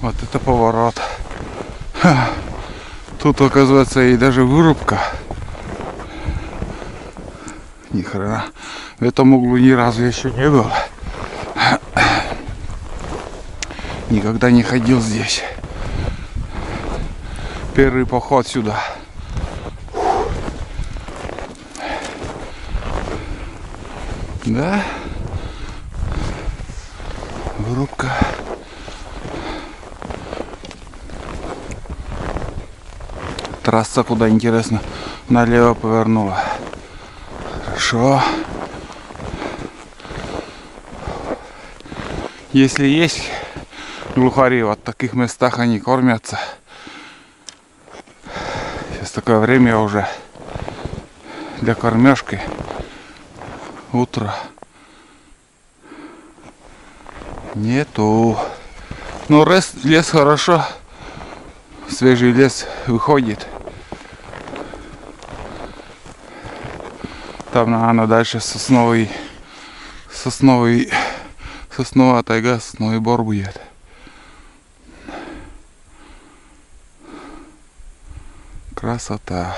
Вот это поворот. Ха. Тут, оказывается, и даже вырубка. Ни хрена. В этом углу ни разу еще не был. Никогда не ходил здесь. Первый поход сюда. Да? Вырубка. Трасса куда, интересно, налево повернула. Хорошо. Если есть глухари, вот в таких местах они кормятся. Сейчас такое время уже для кормежки. Утро. Нету. Но лес хорошо. Свежий лес выходит. Там, наверное, дальше сосновая тайга, сосновый бор будет. Красота.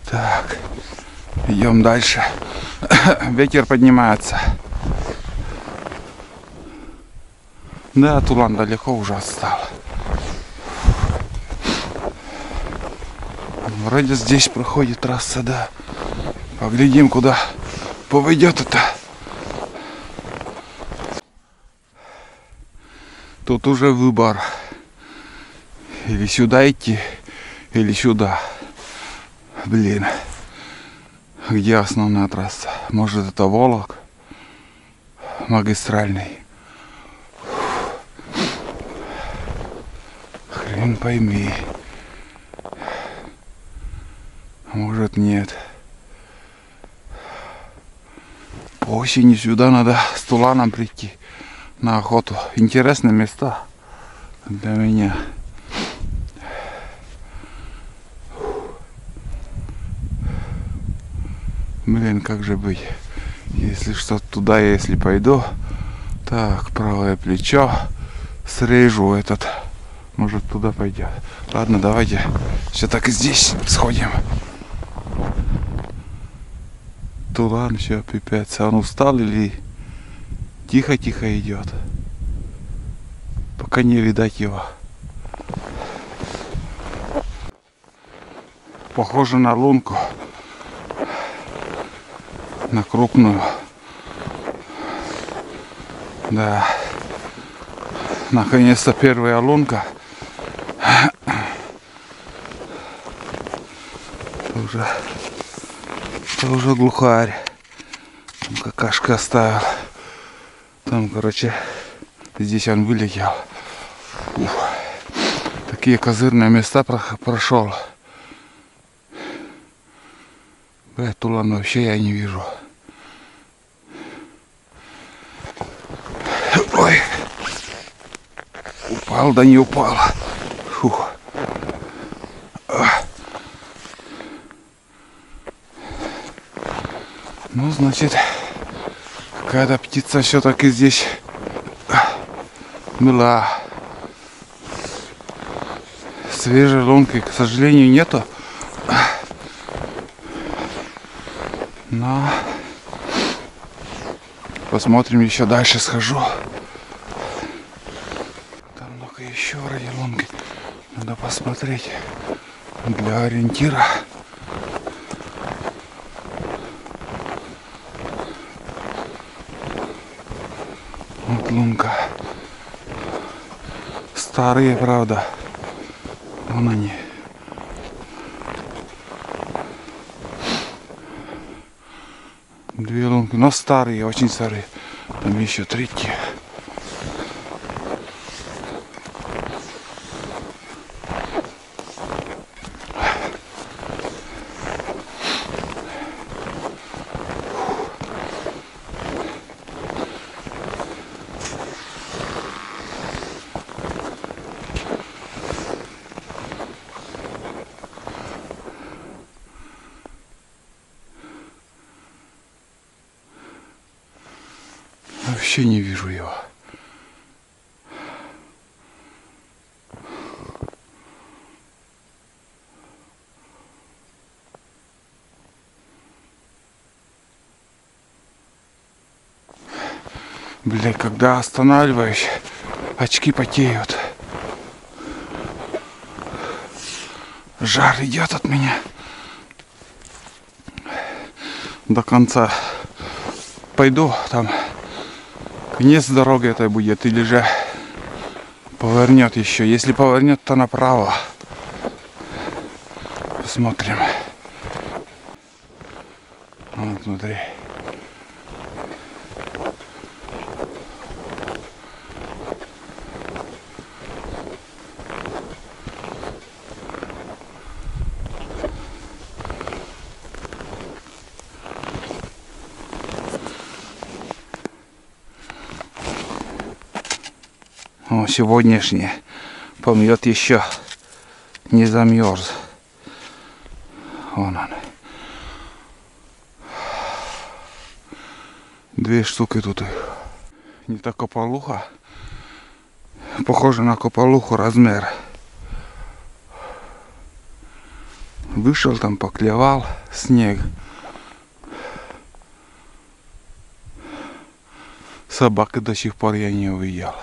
Так, идем дальше. Ветер поднимается. Да, Тулан далеко уже отстал. Вроде здесь проходит трасса, да. Поглядим, куда поведет это. Тут уже выбор. Или сюда идти, или сюда. Блин. Где основная трасса? Может, это Волок? Магистральный. Хрен пойми. Может, нет. По осени сюда надо с Туланом прийти на охоту. Интересные места для меня. Блин, как же быть? Если что, туда, если пойду. Так, правое плечо. Срежу этот. Может, туда пойдет. Ладно, давайте все так и здесь сходим. Тулан, все, пипец. Он устал или тихо-тихо идет? Пока не видать его. Похоже на лунку. На крупную. Да. Наконец-то первая лунка. Это уже глухарь. Там какашка оставил. Там, короче, здесь он вылетел. Ух. Такие козырные места прошел. Тулан вообще я не вижу. Ой. Упал, да не упал. Фух. Ну, значит, какая-то птица все-таки здесь была. Свежей лунки, к сожалению, нету. Но посмотрим, еще дальше схожу. Там много еще вроде лунки. Надо посмотреть для ориентира. Вот лунка. Старые, правда. Вон они. Две лунки, но старые, очень старые. Там еще третьи. Вообще не вижу его. Бля, когда останавливаюсь, очки потеют. Жар идет от меня. До конца пойду, там конец дороги этой будет, или же повернет еще. Если повернет, то направо. Посмотрим. Вот смотри. О, сегодняшний помет еще не замерз. Вон он. 2 штуки тут. Не та кополуха. Похоже на кополуху размер. Вышел там, поклевал снег. Собаки до сих пор я не увидел.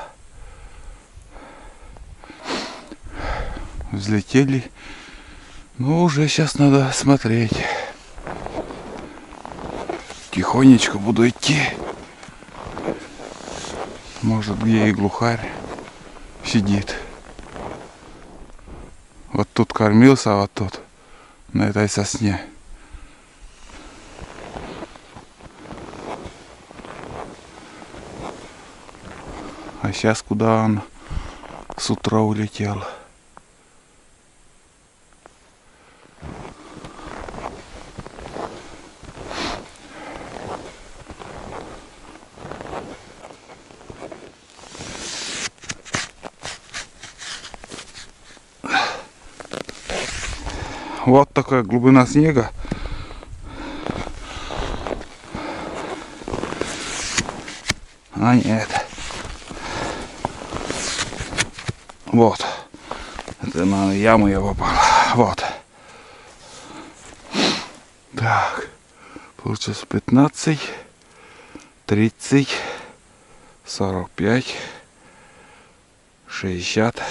Взлетели. Ну, уже сейчас надо смотреть. Тихонечко буду идти. Может, где и глухарь сидит. Вот тут кормился, а вот тут, на этой сосне. А сейчас куда он с утра улетел? Вот такая глубина снега. А нет. Вот. Это на яму я попал. Вот. Так. Получилось 15, 30, 45, 60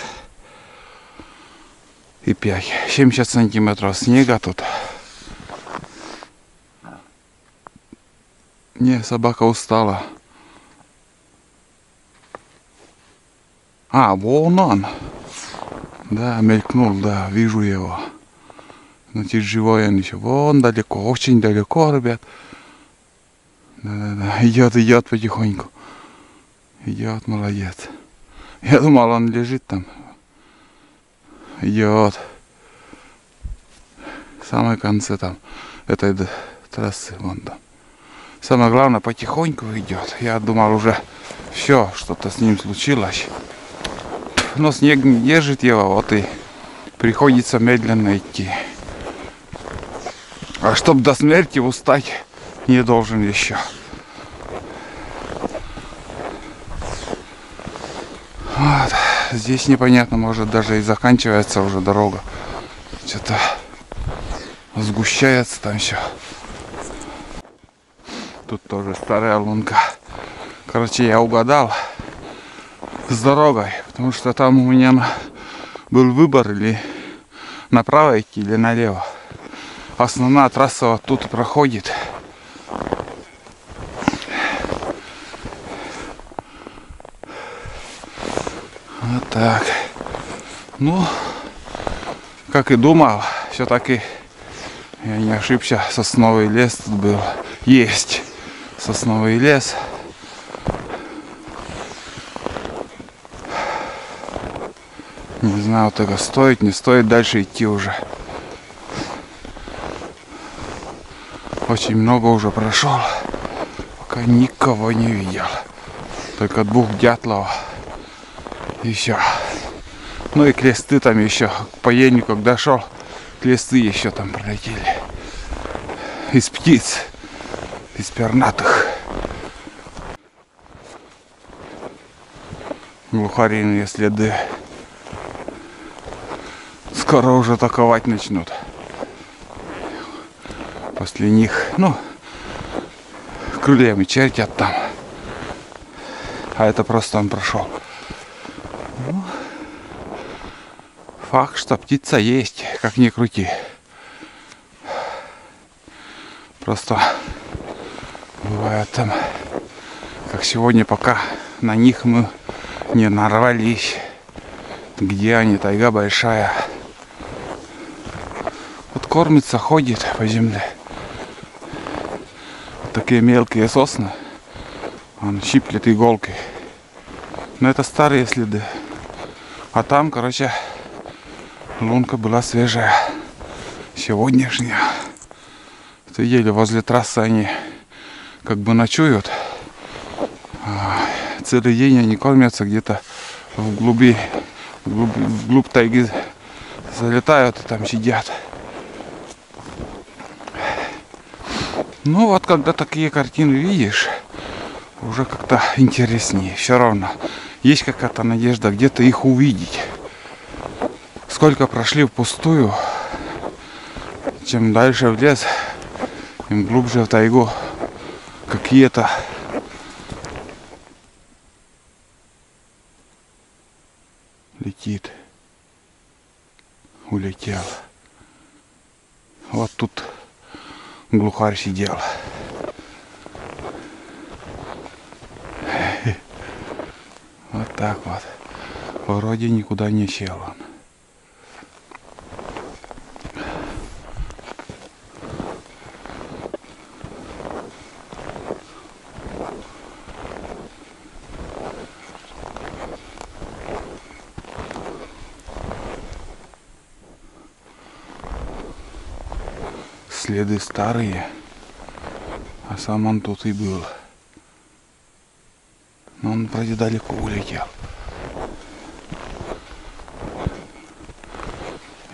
и 5. 70 сантиметров снега тут. Не, собака устала. А, вон он. Да, мелькнул, да, вижу его. Значит, живой он еще. Вон далеко, очень далеко, ребят. Да-да-да, идет потихоньку. Идет, молодец. Я думал, он лежит там. Идет. В самом конце там этой трассы, вон там. Самое главное, потихоньку идет. Я думал, уже все, что-то с ним случилось. Но снег не держит его, вот и приходится медленно идти. А чтоб до смерти устать, не должен еще. Вот. Здесь непонятно, может даже и заканчивается уже дорога. Что-то сгущается там все. Тут тоже старая лунка. Короче, я угадал с дорогой, потому что там у меня был выбор, или направо идти, или налево. Основная трасса вот тут проходит. Вот так. Ну, как и думал, все-таки я не ошибся, сосновый лес тут был. Есть сосновый лес. Не знаю, вот это стоит, не стоит дальше идти уже. Очень много уже прошел, пока никого не видел. Только 2 дятлов. И все. Ну и кресты там еще. По ельнику, когда шел, кресты еще там пролетели. Из птиц. Из пернатых. Глухариные следы. Скоро уже атаковать начнут. После них, ну, крыльями чертят там. А это просто он прошел. Ну, факт, что птица есть, как ни крути. Просто бывает там, как сегодня, пока на них мы не нарвались. Где они? Тайга большая. Вот кормится, ходит по земле. Вот такие мелкие сосны. Он щиплет иголкой. Но это старые следы. А там, короче, лунка была свежая. Сегодняшняя. Вот видели, возле трассы они как бы ночуют. Целый день они кормятся где-то вглубь тайги. Залетают и там сидят. Ну вот, когда такие картины видишь, уже как-то интереснее. Все равно есть какая-то надежда где-то их увидеть. Сколько прошли впустую. Чем дальше в лес, тем глубже в тайгу. Какие-то летит. Улетел. Вот тут глухарь сидел. Вот так вот. Вроде никуда не сел он. Следы старые, а сам он тут и был. Но он вроде далеко улетел.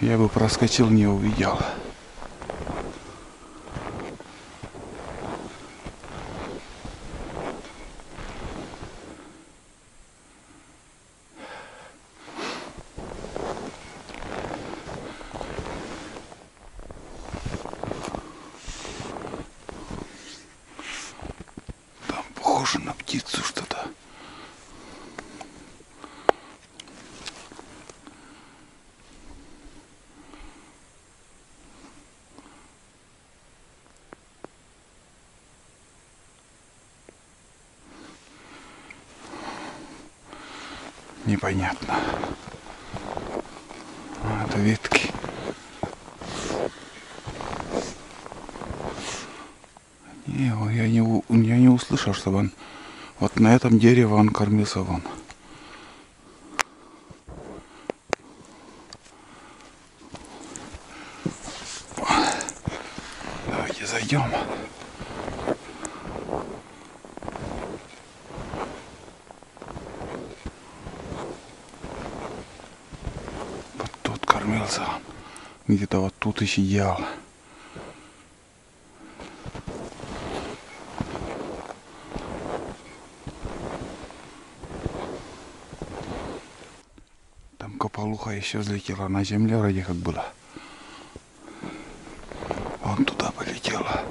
Я бы проскочил, не увидел. Там похоже на птицу что-то. Непонятно. Это ветки. Я не услышал, чтобы он вот на этом дереве он кормился вон. Давайте зайдем. Вот тут кормился он. Где-то вот тут и сидел. Там кополуха еще взлетела на земле, вроде как было. Вон туда полетела.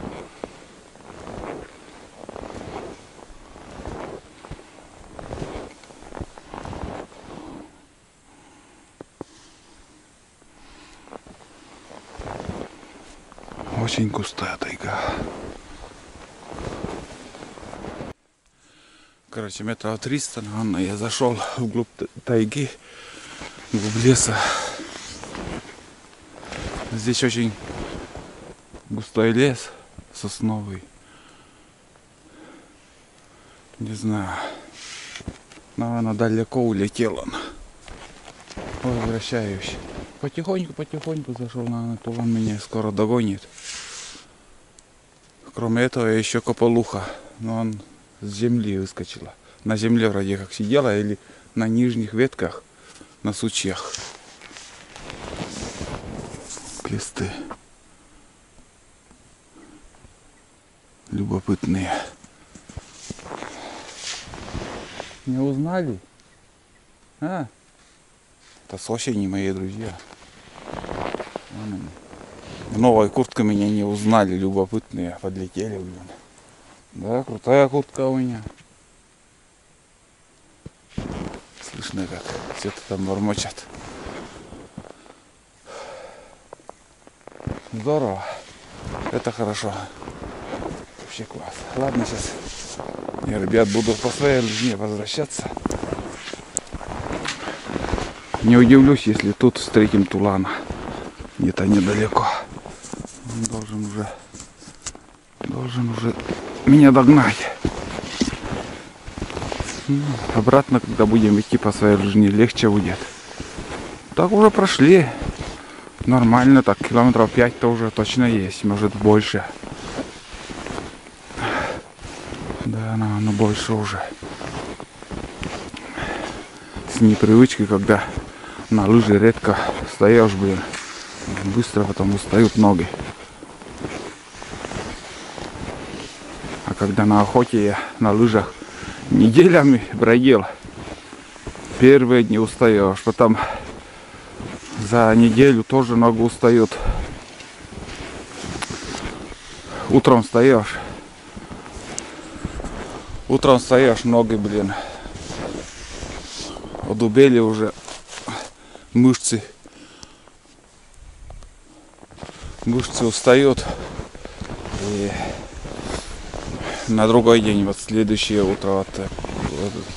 Очень густая тайга. Короче, метров 300, наверное, я зашел вглубь тайги, вглубь леса. Здесь очень густой лес сосновый. Не знаю. Наверное, далеко улетел он. Возвращаюсь. Потихоньку зашел, наверное, то он меня скоро догонит. Кроме этого, еще кополуха. Но он с земли выскочила. На земле вроде как сидела или на нижних ветках, на сучьях. Листы. Любопытные. Не узнали? Это с осени мои друзья. В новой куртке меня не узнали, любопытные, подлетели, блин. Да, крутая куртка у меня. Слышно, как все-то там бормочат. Здорово. Это хорошо. Вообще класс. Ладно, сейчас я, ребят, буду по своей лыжне возвращаться. Не удивлюсь, если тут встретим тулана. Где-то недалеко. Он должен уже меня догнать. Обратно, когда будем идти по своей лыжне, легче будет. Так уже прошли. Нормально, так километров 5-то уже точно есть, может больше. Да, наверное, больше уже. С непривычки, когда на лыжи редко встаешь, блин. Быстро потом устают ноги. А когда на охоте я на лыжах неделями бродил, первые дни устаешь, потом за неделю тоже ноги устают. Утром встаешь, ноги, блин, одубели уже, мышцы устают. И на другой день, вот следующее утро, вот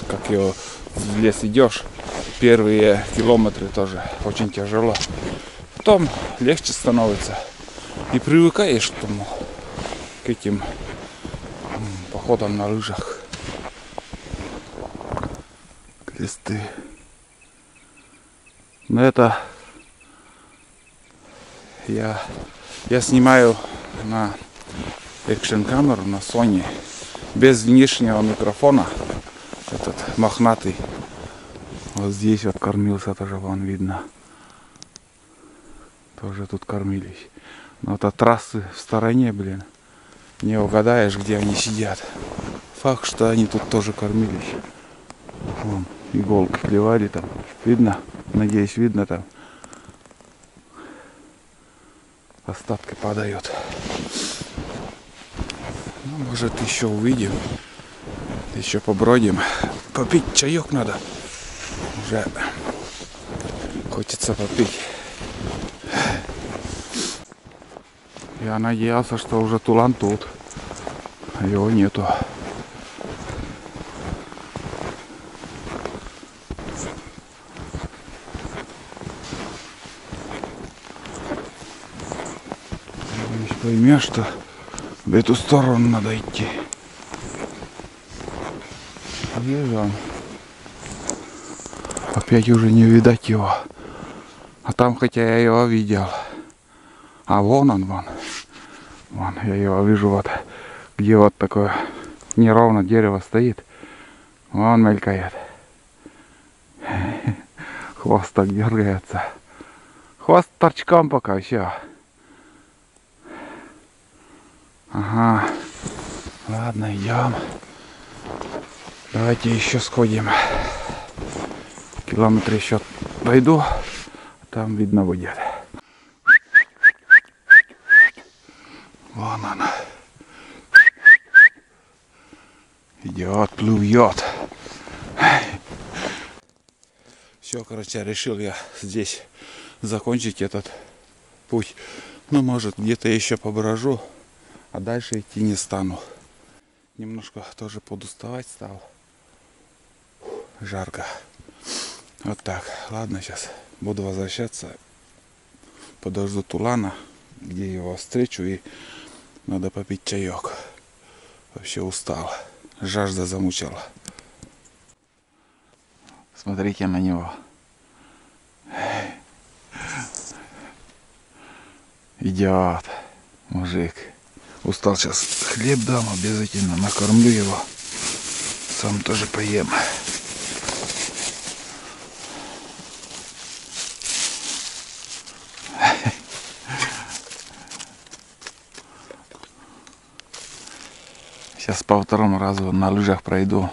как его в лес идешь, первые километры тоже очень тяжело. Потом легче становится. И привыкаешь к этим походам на лыжах. Кресты. Но это я снимаю на экшн камеру, на Sony, без внешнего микрофона. Этот мохнатый. Вот здесь вот кормился тоже, вон видно. Тоже тут кормились. Но вот от трассы в стороне, блин, не угадаешь, где они сидят. Факт, что они тут тоже кормились. Вон, иголки клевали там. Видно? Надеюсь, видно там. Остатки падают. Ну, может, еще увидим. Еще побродим. Попить чаек надо. Уже хочется попить. Я надеялся, что уже тулан тут. А его нету. Поймешь, что в эту сторону надо идти. Где же он? Опять уже не видать его. А там, хотя я его видел. А вон он, вон. Вон, я его вижу, вот. Где вот такое неровно дерево стоит. Вон мелькает. Хвост так дергается. Хвост торчком пока, все. Ага. Ладно, идем. Давайте еще сходим. Километр еще пойду. Там видно будет. Вон она. Идет, плюет. Все, короче, решил я здесь закончить этот путь. Ну, может, где-то еще поброжу. А дальше идти не стану. Немножко тоже подуставать стал. Жарко. Вот так. Ладно, сейчас буду возвращаться. Подожду тулана, где его встречу, и надо попить чаек. Вообще устал. Жажда замучила. Смотрите на него. Идет мужик. Устал, сейчас хлеб дам обязательно, накормлю его. Сам тоже поем. Сейчас по второму разу на лыжах пройду.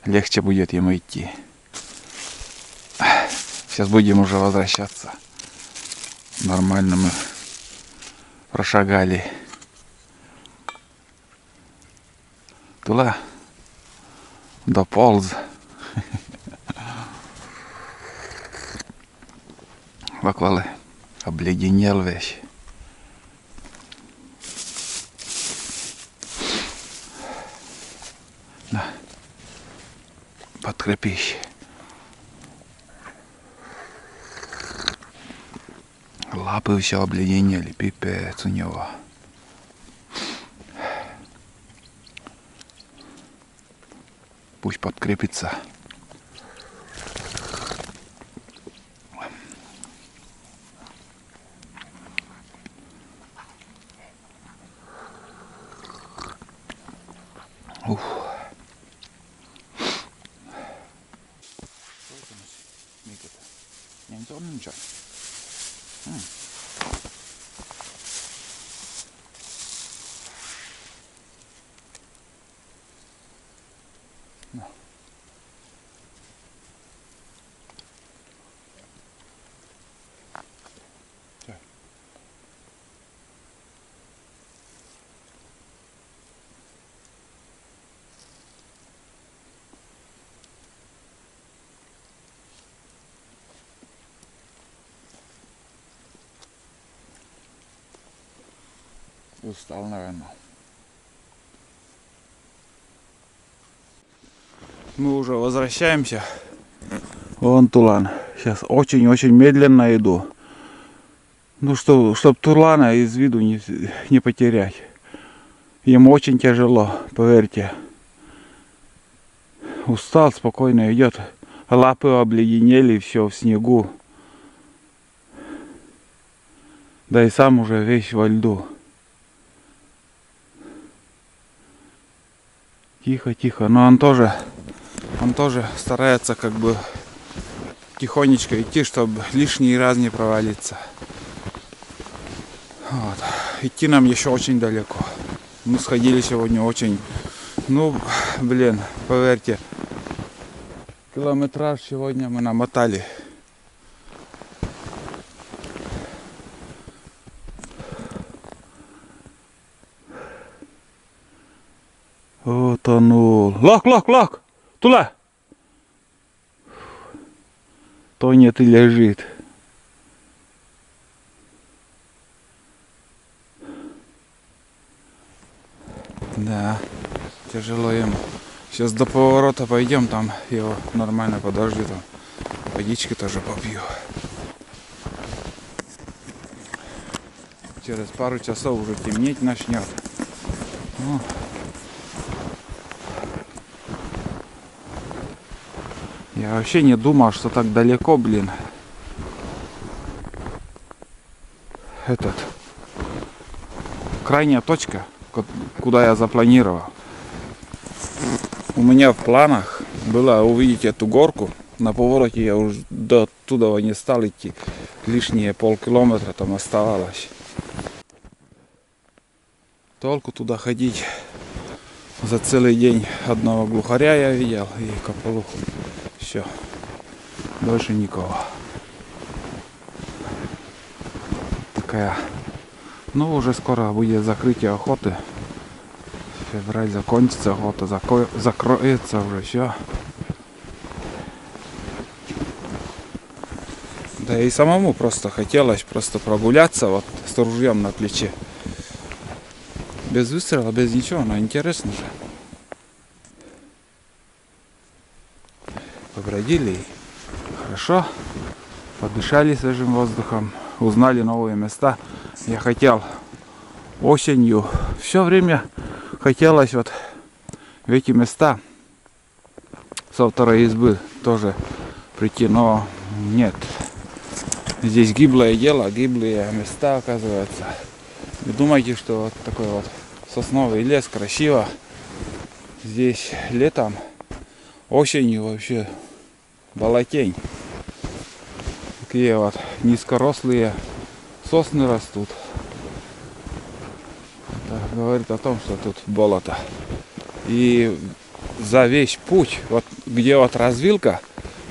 Легче будет ему идти. Сейчас будем уже возвращаться. Нормально мы прошагали. Туда дополз. Буквально обледенел весь. Да. Подкрепись. Лапы все обледенели, пипец у него. Пусть подкрепится. Уф. Устал, наверное. Мы уже возвращаемся. Вон Тулан. Сейчас очень-очень медленно иду. Ну, чтоб Тулана из виду не потерять. Ему очень тяжело, поверьте. Устал, спокойно идет. Лапы обледенели, все в снегу. Да и сам уже весь во льду. Тихо, тихо. Но он тоже старается как бы тихонечко идти, чтобы лишний раз не провалиться. Вот. Идти нам еще очень далеко. Мы сходили сегодня очень, поверьте, километраж сегодня мы намотали. Утонул. Лак! Туда! Тонет и лежит. Да, тяжело ему. Сейчас до поворота пойдем, там его нормально подожди, там водички тоже попью. Через пару часов уже темнеть начнет. Я вообще не думал, что так далеко, блин. Крайняя точка, куда я запланировал. У меня в планах было увидеть эту горку. На повороте я уже до туда не стал идти. Лишние полкилометра там оставалось. Толку туда ходить. За целый день одного глухаря я видел и кополуху. Все. Больше никого. Такая. Ну, уже скоро будет закрытие охоты. Февраль закончится, охота закроется уже, все. Да и самому просто хотелось прогуляться вот с ружьем на плече. Без выстрела, без ничего, но интересно же. Побродили, хорошо, подышали свежим воздухом, узнали новые места. Я хотел осенью, все время хотелось вот в эти места со второй избы тоже прийти, но нет. Здесь гиблое дело, гиблые места, оказывается. Вы думаете, что вот такой вот сосновый лес красиво? Здесь летом, осенью вообще болотень. Такие вот низкорослые сосны растут. Это говорит о том, что тут болото. И за весь путь, вот где вот развилка,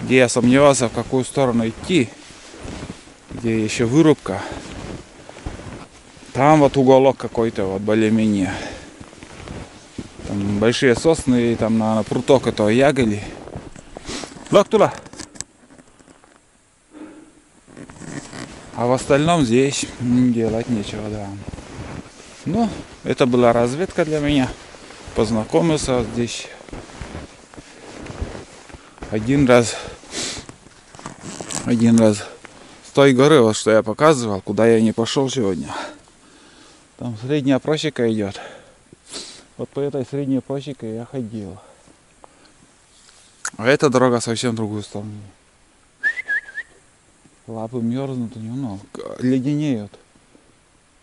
где я сомневался, в какую сторону идти, где еще вырубка. Там вот уголок какой-то, вот более-менее. Там большие сосны, и там, наверное, пруток этого яголи. Локтула. А в остальном здесь делать нечего, да. Ну, это была разведка для меня. Познакомился здесь. Один раз с той горы, вот что я показывал, куда я не пошел сегодня. Там средняя просека идет. Вот по этой средней просеке я ходил. А эта дорога совсем в другую сторону. Лапы мерзнут у него, ну, леденеют.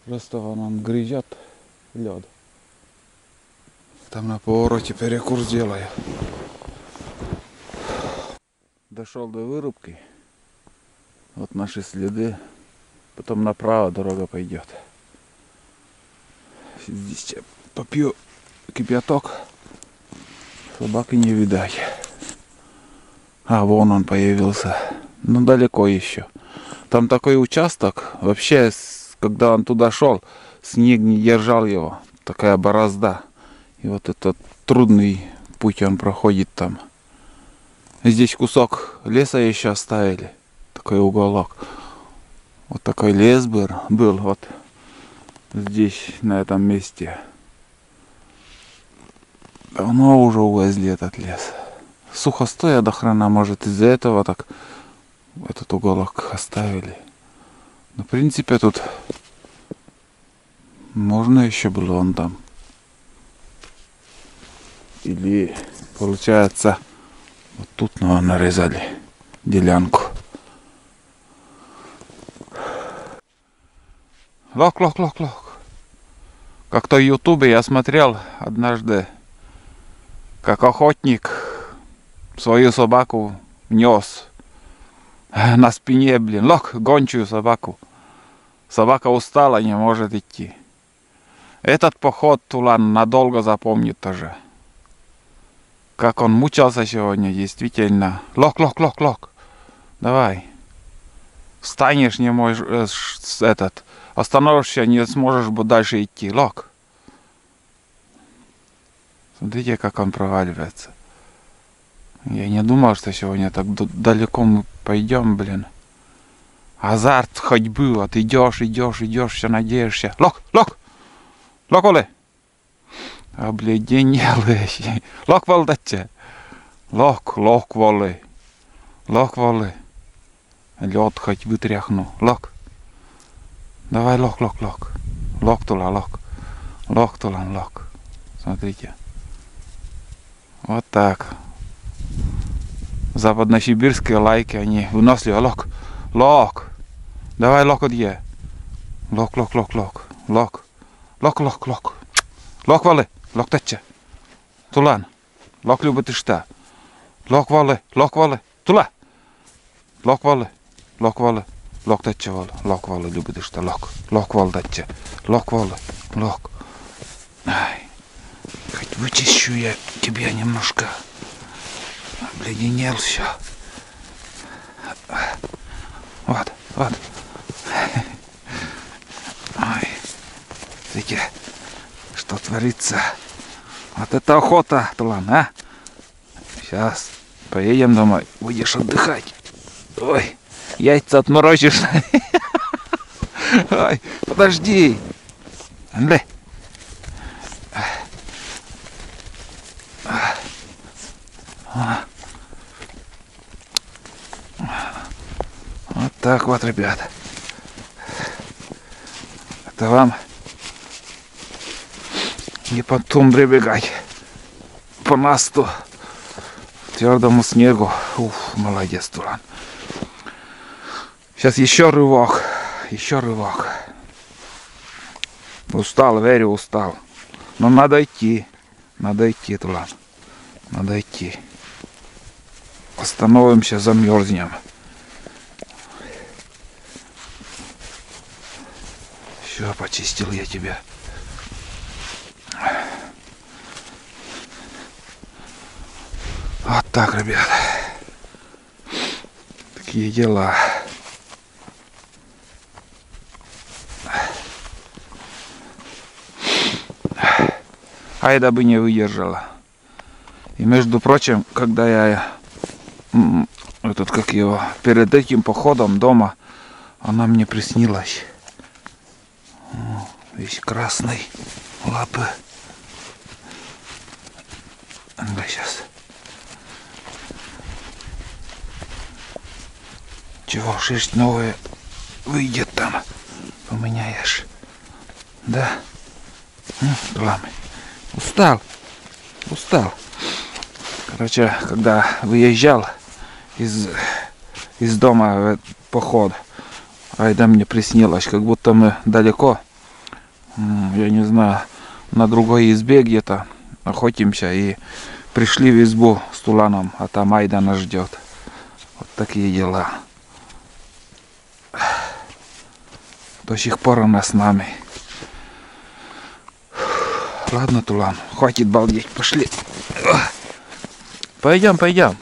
Просто он грызет лед. Там на повороте перекур делаю. Дошел до вырубки. Вот наши следы. Потом направо дорога пойдет. Здесь я попью кипяток. Собаки не видать. А вон он появился. Ну далеко еще. Там такой участок. Вообще, когда он туда шел, снег не держал его. Такая борозда. И вот этот трудный путь он проходит там. Здесь кусок леса еще оставили. Такой уголок. Вот такой лес был вот здесь, на этом месте. Давно уже увезли этот лес. Сухостой до хрена, может, из-за этого так этот уголок оставили. Но в принципе тут можно еще было он там. Или получается вот тут нарезали делянку. Лок. Как-то в ютубе я смотрел однажды, как охотник свою собаку нес на спине, гончую собаку. Собака устала, не может идти. Этот поход Тулан надолго запомнит тоже. Как он мучился сегодня, действительно. Лок. Давай. Встанешь, не можешь, остановишься, не сможешь дальше идти. Лок. Смотрите, как он проваливается. Я не думал, что сегодня так далеко мы пойдем, блин. Азарт ходьбы, вот идешь, все надеешься. Лок, Оле. Обледенелый. Лок, волдаче. Лок, волы. Лед хоть вытряхну. Лок. Давай, лок. Лок, Тулан, лок. Смотрите. Вот так. Западносибирские лайки, они выносливы. Лок. Давай, лок, где? Лок. Лок, вали. Лок, таче. Тулан. Лок, любит что? Лок, вали. Тула. Лок, вали. Лок, таче, вали. Лок, вали, любит что? Лок, вали, таче. Лок, вали. Лок. Ай. Хоть вычищу я тебя немножко. Обледенел все. Вот. Ой. Смотрите, что творится. Вот это охота, Тулан, а? Сейчас поедем домой. Будешь отдыхать. Ой, яйца отморозишь. Ой, подожди. Вот так вот, ребята. Это вам не по тундре бегать, по насту, твердому снегу. Уф, молодец, Тулан. Сейчас еще рывок. Устал, верю, устал. Но надо идти, Тулан. Надо идти. Остановимся, замерзнем. Все, почистил я тебя. Вот так, ребят. такие дела. Айда бы не выдержала. И между прочим, когда я перед этим походом дома, она мне приснилась. Весь красный, лапы. Да, сейчас. Чего, шерсть новая выйдет там, поменяешь. Да? Ладно. Устал. Короче, когда выезжал из дома в поход, Айда мне приснилось, как будто мы далеко, я не знаю, на другой избе где-то охотимся и пришли в избу с Туланом, а там Айда нас ждет. Вот такие дела. До сих пор она с нами. Ладно, Тулан, хватит балдеть, пошли. Пойдем,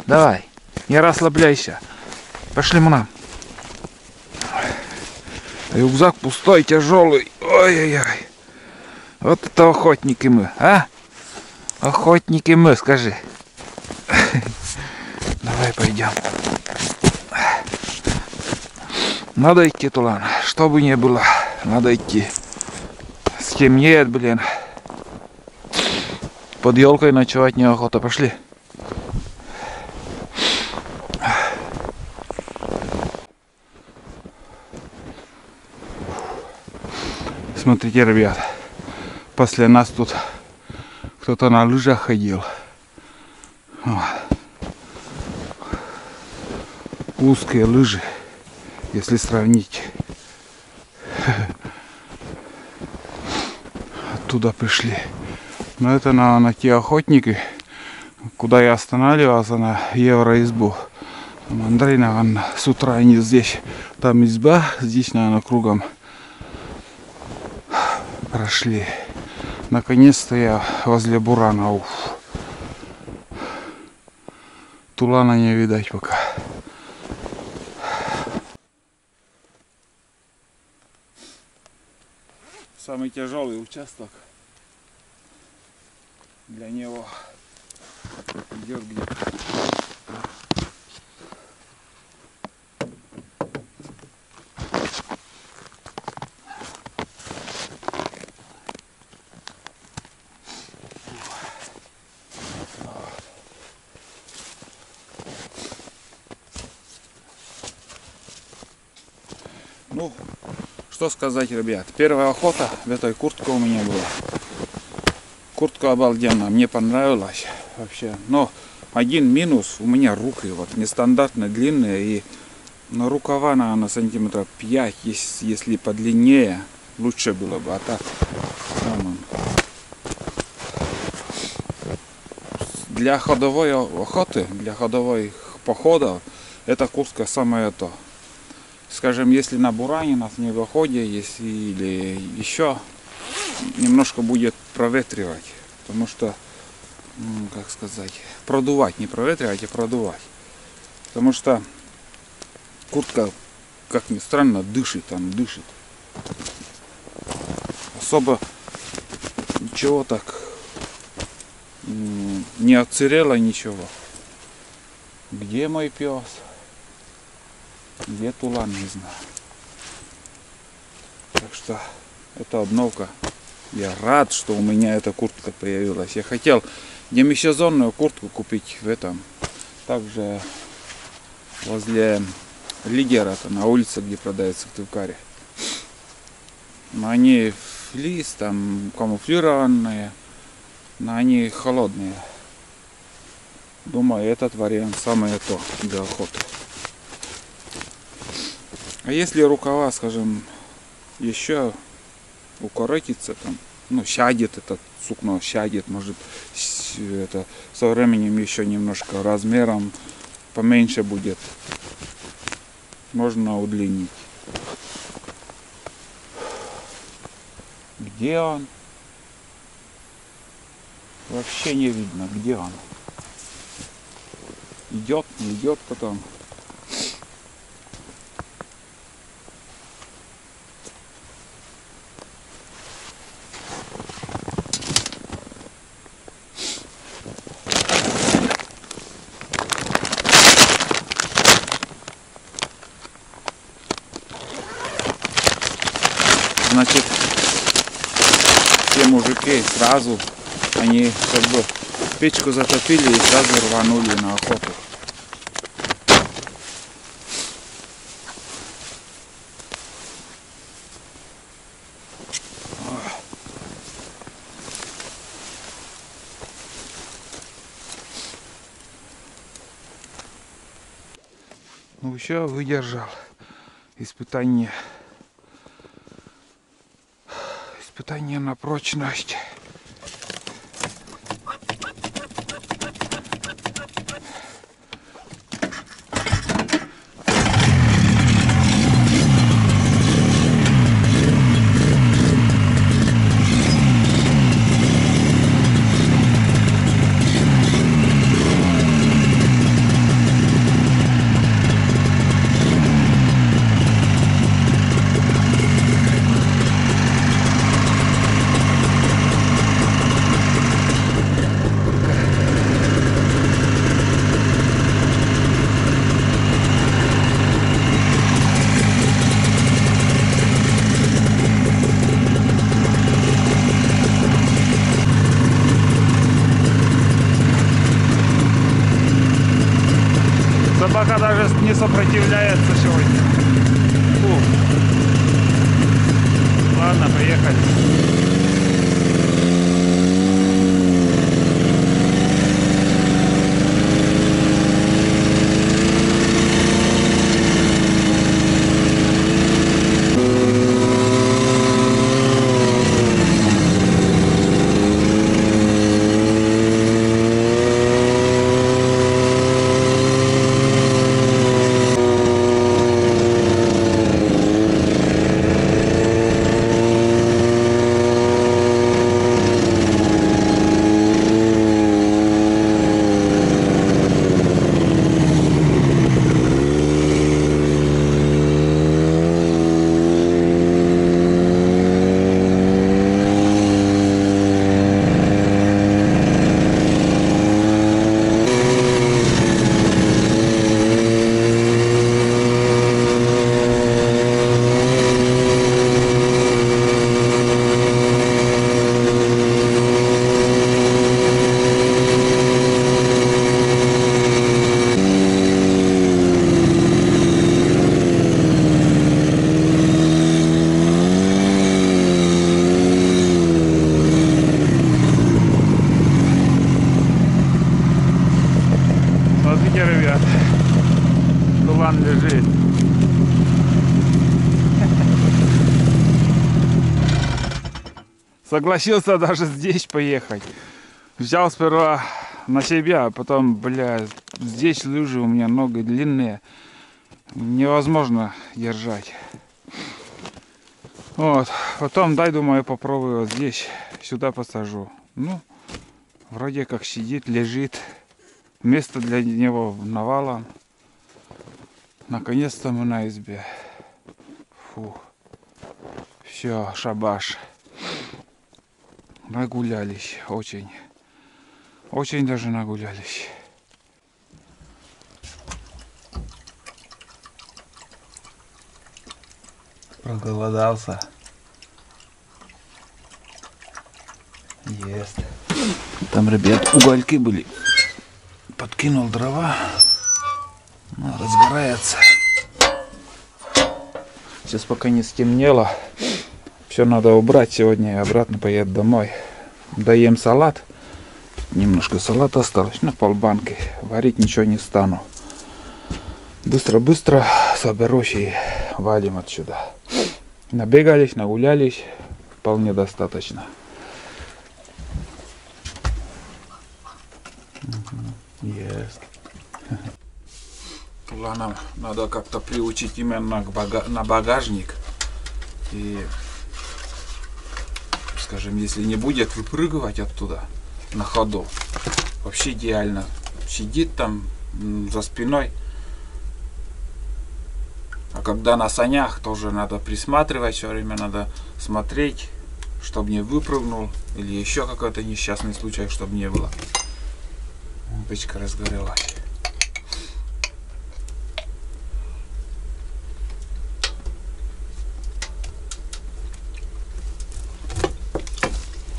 давай, не расслабляйся. Пошли, мна. Рюкзак пустой, тяжелый. Ой-ой-ой. Вот это охотники мы, а? Охотники мы, скажи. Давай пойдем. Надо идти, Тулан. Что бы ни было, надо идти. Стемнеет, блин. Под елкой ночевать неохота. Пошли. Смотрите, ребят. После нас тут кто-то на лыжах ходил. Узкие лыжи, если сравнить. Оттуда пришли. Но это на те охотники, куда я останавливался, на Евроизбу. Андрей, наверное, с утра они здесь. Там изба, здесь, наверное, кругом прошли. Наконец-то я возле бурана. Уф. Тулана не видать пока. Самый тяжелый участок для него идет где-то. Ну, что сказать, ребят. Первая охота в этой куртке у меня была. Куртка обалденная, мне понравилась вообще. Но один минус, у меня руки вот нестандартно длинные, и на рукава, наверное, сантиметров 5, если подлиннее, лучше было бы. А так, для ходовой охоты, для ходовых походов, эта куртка самое то. Скажем, если на буране, на снегоходе, если или еще, немножко будет проветривать, потому что, как сказать, продувать, не проветривать, а продувать, потому что куртка, как ни странно, дышит, особо ничего так не отсырело, ничего. Где мой пес? Где Тулан, не знаю. Так что это обновка. Я рад, что у меня эта куртка появилась. Я хотел демисезонную куртку купить в этом. Также возле Лидера, на улице, где продается в Тывкаре. Но они флис, там камуфлированные, но они холодные. Думаю, этот вариант самое то для охоты. А если рукава, скажем, еще укоротится, там, ну, сядет этот сукно, сядет, может, это со временем еще немножко размером поменьше будет, можно удлинить. Где он? Вообще не видно, где он. Идет, не идет потом. все мужики сразу, они как бы печку затопили и сразу рванули на охоту. Ну еще выдержал испытание на прочность. Собака даже не сопротивляется сегодня. Фу. Ладно, поехали. Смотрите, ребят, тулан лежит. Согласился даже здесь поехать. Взял сперва на себя, а потом, бля, здесь лыжи у меня ноги длинные. Невозможно держать. Вот, потом дай, думаю, попробую вот здесь, сюда посажу. Ну, вроде как сидит, лежит. Место для него навалом. Наконец-то мы на избе. Фу. Все, шабаш. Нагулялись очень. Очень даже нагулялись. Проголодался. Есть. Там, ребят, угольки были. Подкинул дрова. Ну, разгорается. Сейчас пока не стемнело. Все надо убрать сегодня и обратно поеду домой. Доем салат. Немножко салата осталось. На полбанки. Варить ничего не стану. Быстро-быстро соберусь и валим отсюда. Набегались, нагулялись. Вполне достаточно. Есть. Нам надо как-то приучить именно на багажник. И, скажем, если не будет выпрыгивать оттуда на ходу, вообще идеально. Сидит там за спиной. А когда на санях, тоже надо присматривать, все время надо смотреть, чтобы не выпрыгнул. Или еще какой-то несчастный случай, чтобы не было. Печка разгорелась.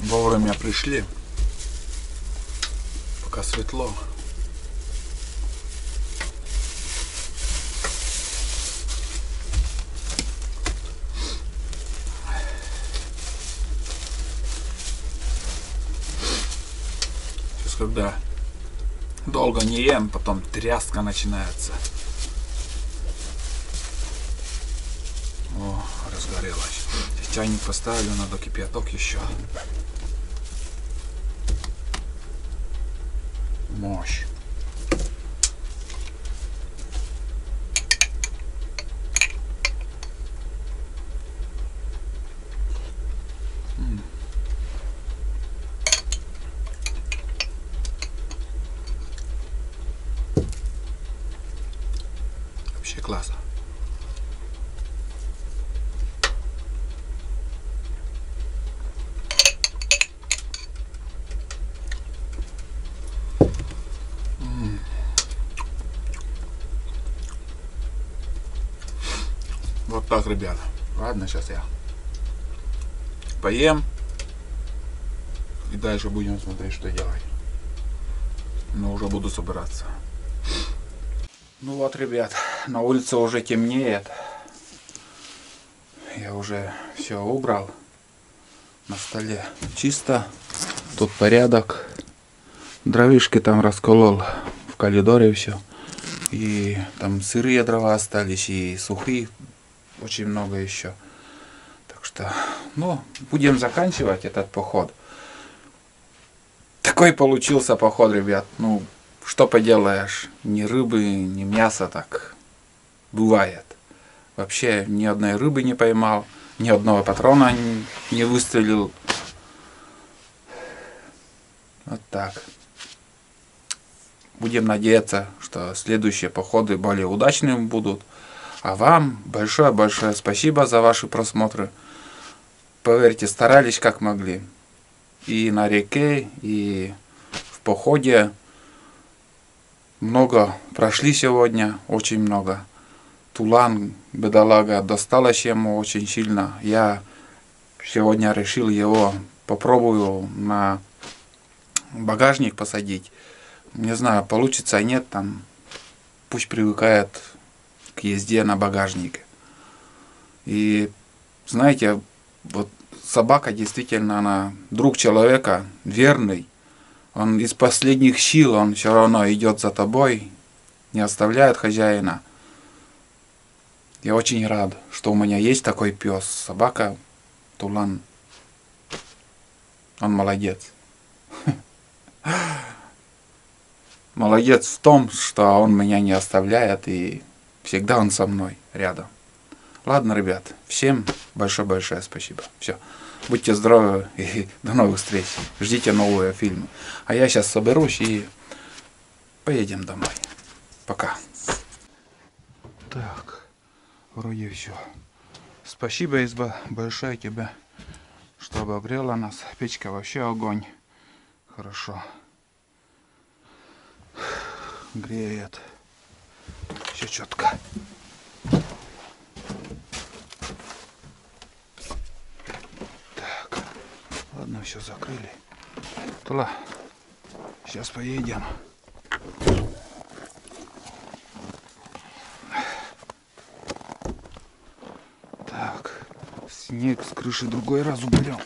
Вовремя пришли, пока светло. Сейчас когда долго не ем, потом тряска начинается. О, разгорелось. Чайник поставлю, надо кипяток еще. Мощь. Вообще классно. Вот так, ребята. Ладно, сейчас я поем. И дальше будем смотреть, что делать. Но уже буду собираться. Ну вот, ребят, на улице уже темнеет. Я уже все убрал. На столе чисто. Тут порядок. Дровишки там расколол в коридоре все. И там сырые дрова остались, и сухие. Очень много еще. Так что, ну, будем заканчивать этот поход. Такой получился поход, ребят. Ну, что поделаешь. Ни рыбы, ни мяса, так бывает. Вообще ни одной рыбы не поймал. Ни одного патрона не выстрелил. Вот так. Будем надеяться, что следующие походы более удачными будут. А вам большое-большое спасибо за ваши просмотры. Поверьте, старались как могли. И на реке, и в походе. Много прошли сегодня, очень много. Тулан, бедолага, досталось ему очень сильно. Я сегодня решил его попробую на багажник посадить. Не знаю, получится, нет, там пусть привыкает к езде на багажнике. И знаете, вот собака действительно, она друг человека, верный. Он из последних сил, он все равно идет за тобой, не оставляет хозяина. Я очень рад, что у меня есть такой пес. Собака Тулан. Он молодец. Молодец в том, что он меня не оставляет, и всегда он со мной рядом. Ладно, ребят, всем большое-большое спасибо. Все, будьте здоровы и до новых встреч. Ждите новые фильмы. А я сейчас соберусь и поедем домой. Пока. Так, вроде все. Спасибо, изба, большое тебе, что обогрела нас. Печка вообще огонь. Хорошо. Греет. Все четко. Так. Ладно, все закрыли. Тула. Сейчас поедем. Так. Снег с крыши другой раз уберем.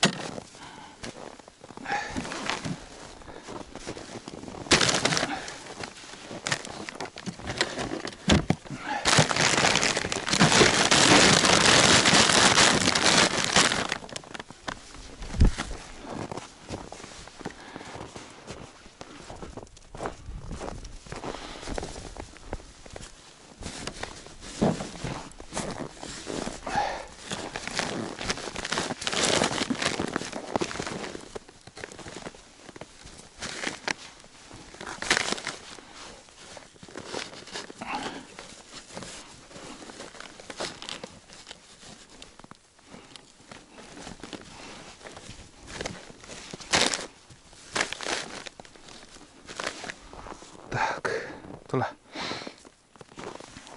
Tule.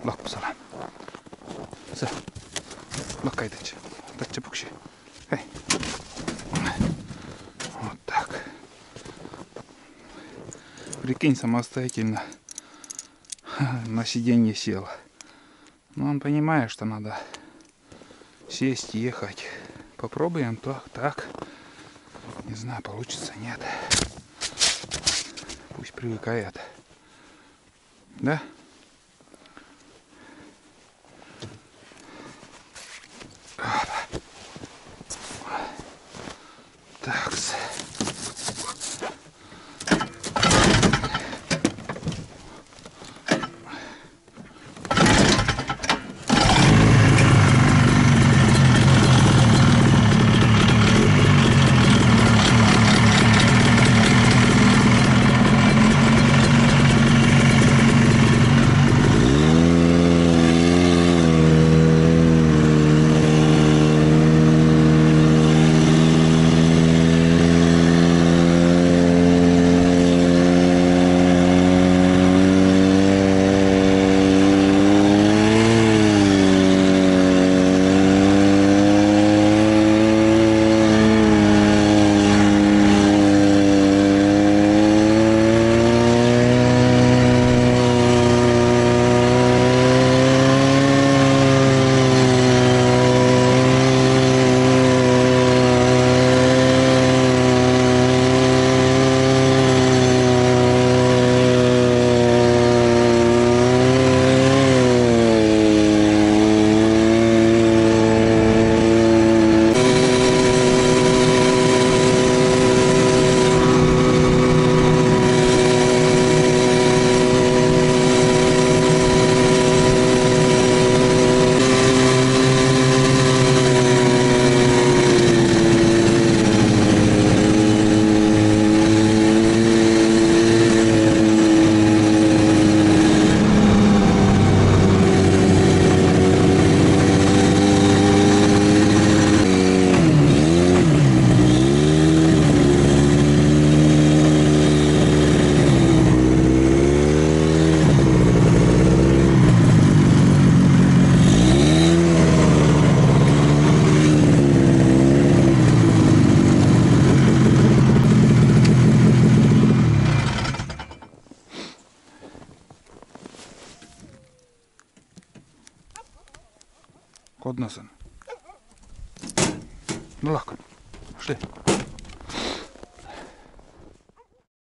Lakkusalan. Se. Lakkaitetsi. Tatsi puksi. Hei. прикинь, самостоятельно на сиденье сел. Но он понимает, что надо сесть, ехать. Попробуем так. Не знаю, получится, нет. Пусть привыкает. Да? Так. Код носен. Ну легко. Пошли.